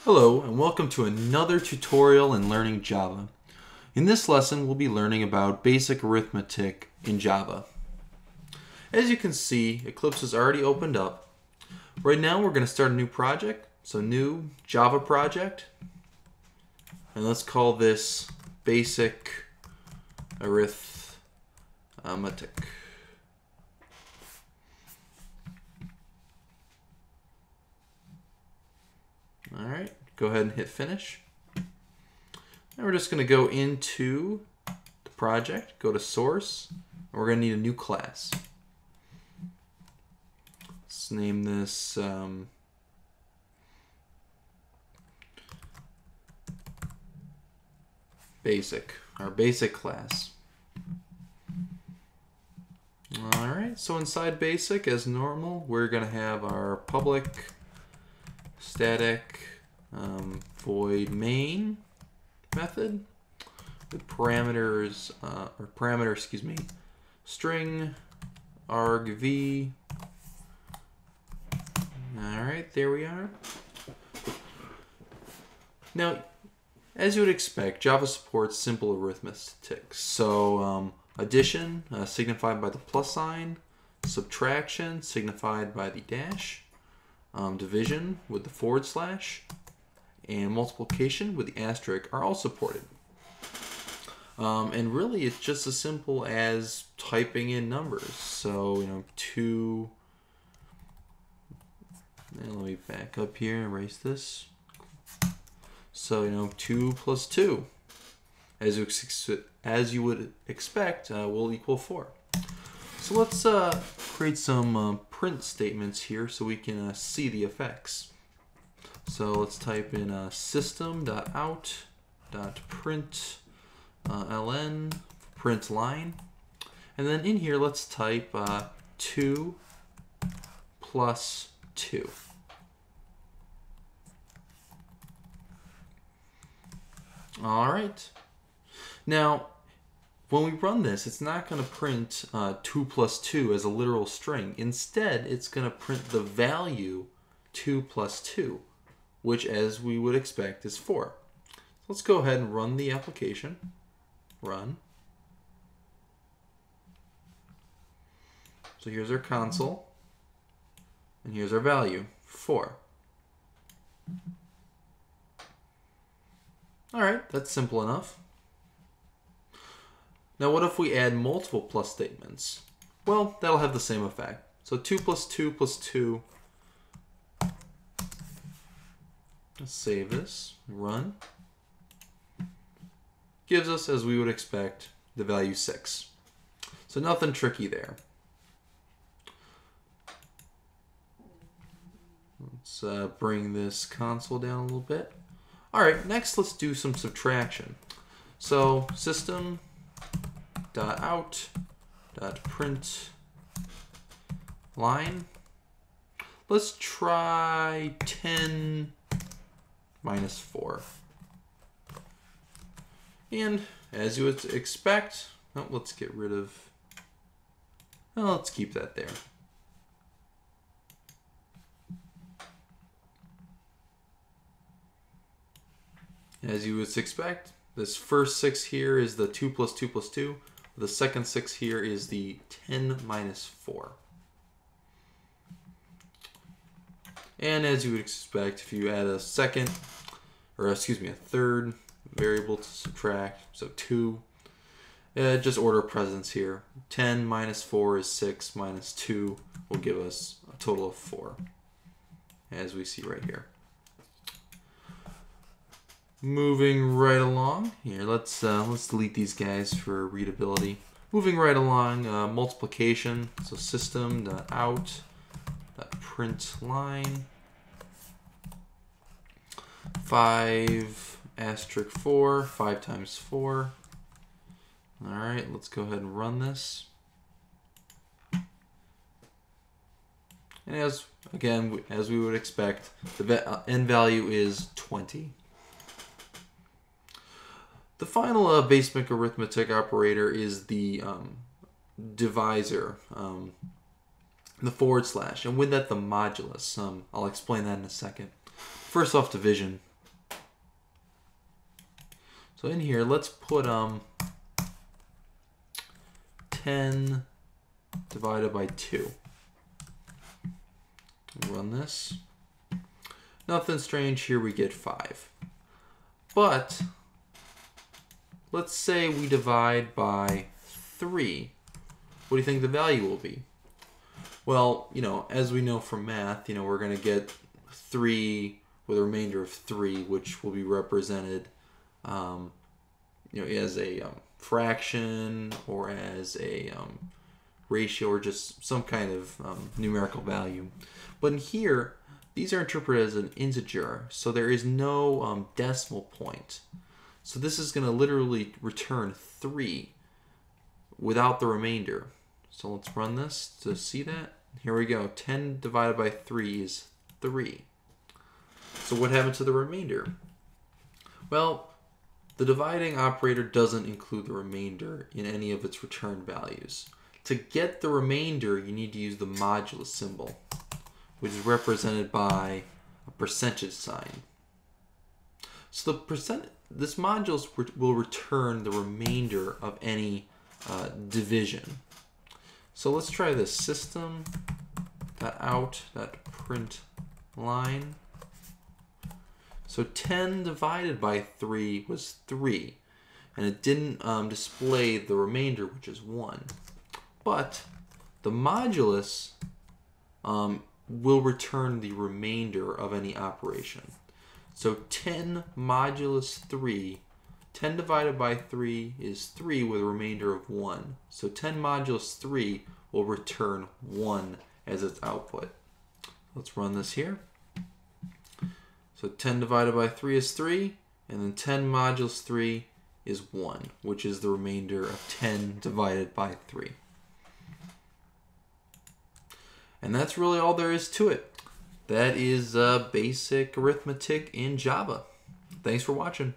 Hello and welcome to another tutorial in learning Java. In this lesson we'll be learning about basic arithmetic in Java. As you can see, Eclipse is already opened up. Right now we're going to start a new project, so new Java project. And let's call this basic arithmetic. Alright, go ahead and hit finish. And we're just going to go into the project, go to source, and we're going to need a new class. Let's name this basic, our basic class. Alright, so inside basic, as normal, we're going to have our public static void main method with parameters string argv. All right, there we are. Now, as you would expect, Java supports simple arithmetic. So addition signified by the plus sign, subtraction signified by the dash, division with the forward slash, and multiplication with the asterisk are all supported. And really it's just as simple as typing in numbers. So, 2, and let me back up here, erase this. So, 2 plus 2, as you would expect, will equal 4. So let's create some print statements here so we can see the effects. So let's type in system.out.println, print line, and then in here let's type 2 plus 2. All right. Now, when we run this, it's not going to print 2 plus 2 as a literal string. Instead, it's going to print the value 2 plus 2, which, as we would expect, is 4. Let's go ahead and run the application. Run. So here's our console, and here's our value, 4. All right, that's simple enough. Now what if we add multiple plus statements? Well, that'll have the same effect. So 2 plus 2 plus 2. Let's save this, run. Gives us, as we would expect, the value 6. So nothing tricky there. Let's bring this console down a little bit. All right, next let's do some subtraction. So system.out.print line. Let's try 10 minus 4. And as you would expect, let's get rid of, let's keep that there. As you would expect, this first 6 here is the 2 plus 2 plus 2. The second 6 here is the 10 minus 4. And as you would expect, if you add a third variable to subtract, so 2, just order of precedence here. 10 minus 4 is 6, minus 2 will give us a total of 4, as we see right here. Moving right along here, let's delete these guys for readability. Moving right along, multiplication. So system.out.println 5 asterisk 4, 5 times 4. All right, let's go ahead and run this. And as we would expect, the end value is 20. The final basic arithmetic operator is the divisor, the forward slash, and with that the modulus. I'll explain that in a second. First off, division. So in here, let's put 10 divided by 2. Run this. Nothing strange here, we get 5. But let's say we divide by 3. What do you think the value will be? Well, as we know from math, we're going to get 3 with a remainder of 3, which will be represented, as a fraction or as a ratio or just some kind of numerical value. But in here, these are interpreted as an integer, so there is no decimal point. So this is going to literally return 3 without the remainder. So let's run this to see that. Here we go. 10 divided by 3 is 3. So what happened to the remainder? Well, the dividing operator doesn't include the remainder in any of its return values. To get the remainder, you need to use the modulus symbol, which is represented by a percentage sign. So this modulus will return the remainder of any division. So let's try this. System.out.print line. So 10 divided by 3 was 3. And it didn't display the remainder, which is 1. But the modulus will return the remainder of any operation. So 10 modulus 3, 10 divided by 3 is 3 with a remainder of 1. So 10 modulus 3 will return 1 as its output. Let's run this here. So 10 divided by 3 is 3, and then 10 modulus 3 is 1, which is the remainder of 10 divided by 3. And that's really all there is to it. That is basic arithmetic in Java. Thanks for watching.